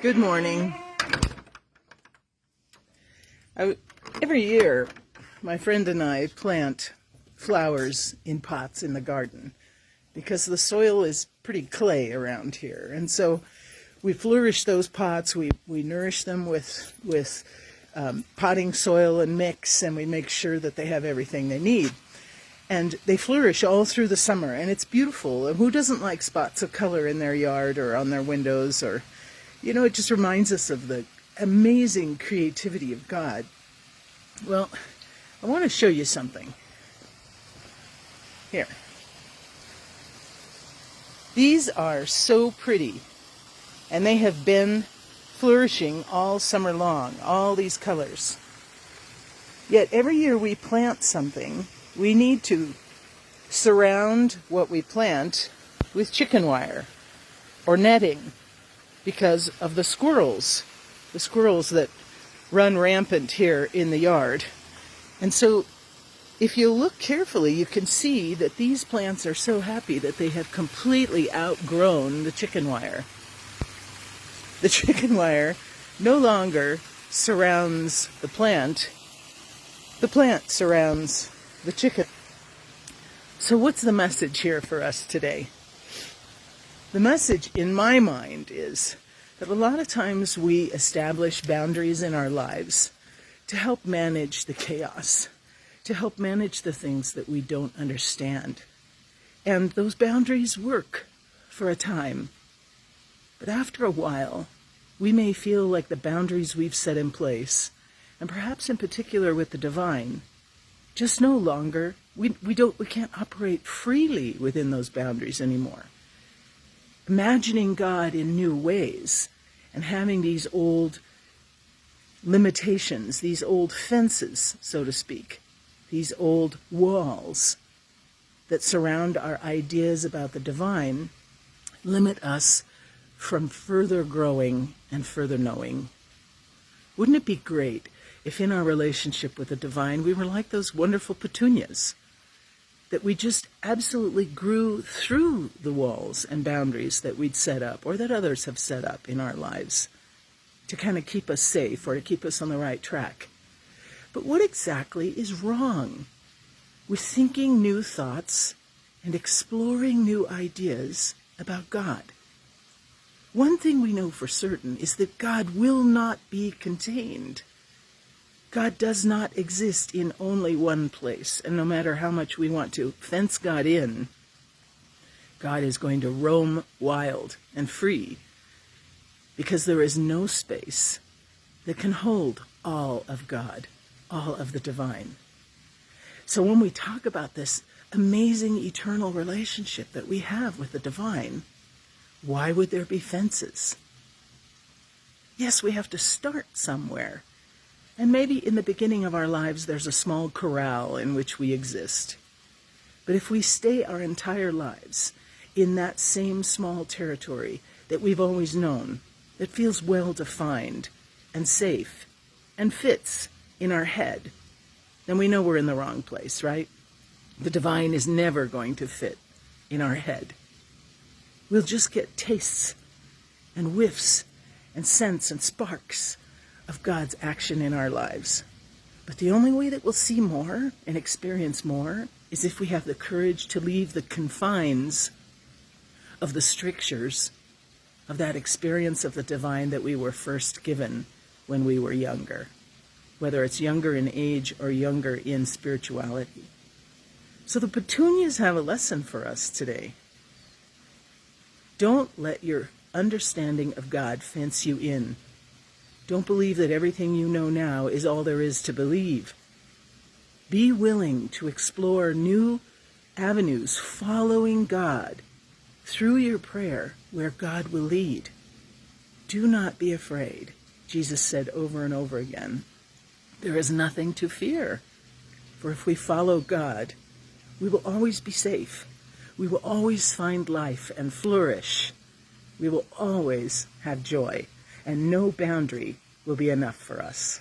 Good morning. Every year, my friend and I plant flowers in pots in the garden because the soil is pretty clay around here. And so we flourish those pots, we nourish them with potting soil and mix, and we make sure that they have everything they need. And they flourish all through the summer, and it's beautiful. And who doesn't like spots of color in their yard or on their windows? Or, you know, it just reminds us of the amazing creativity of God. Well, I want to show you something. Here. These are so pretty, and they have been flourishing all summer long, all these colors. Yet every year we plant something, we need to surround what we plant with chicken wire or netting because of the squirrels that run rampant here in the yard. And so if you look carefully, you can see that these plants are so happy that they have completely outgrown the chicken wire. The chicken wire no longer surrounds the plant surrounds the chicken. So what's the message here for us today? The message in my mind is that a lot of times we establish boundaries in our lives to help manage the chaos, to help manage the things that we don't understand. And those boundaries work for a time. But after a while, we may feel like the boundaries we've set in place, and perhaps in particular with the divine, just no longer, we can't operate freely within those boundaries anymore. Imagining God in new ways and having these old limitations, these old fences, so to speak, these old walls that surround our ideas about the divine, limit us from further growing and further knowing. Wouldn't it be great if in our relationship with the divine we were like those wonderful petunias, that we just absolutely grew through the walls and boundaries that we'd set up or that others have set up in our lives to kind of keep us safe or to keep us on the right track? But what exactly is wrong with thinking new thoughts and exploring new ideas about God? One thing we know for certain is that God will not be contained. God does not exist in only one place, and no matter how much we want to fence God in, God is going to roam wild and free because there is no space that can hold all of God, all of the divine. So when we talk about this amazing eternal relationship that we have with the divine, why would there be fences? Yes, we have to start somewhere. And maybe in the beginning of our lives, there's a small corral in which we exist. But if we stay our entire lives in that same small territory that we've always known, that feels well-defined and safe and fits in our head, then we know we're in the wrong place, right? The divine is never going to fit in our head. We'll just get tastes and whiffs and scents and sparks of God's action in our lives. But the only way that we'll see more and experience more is if we have the courage to leave the confines of the strictures of that experience of the divine that we were first given when we were younger, whether it's younger in age or younger in spirituality. So the petunias have a lesson for us today. Don't let your understanding of God fence you in. Don't believe that everything you know now is all there is to believe. Be willing to explore new avenues, following God through your prayer where God will lead. Do not be afraid. Jesus said over and over again, there is nothing to fear. For if we follow God, we will always be safe. We will always find life and flourish. We will always have joy, and no boundary will be enough for us.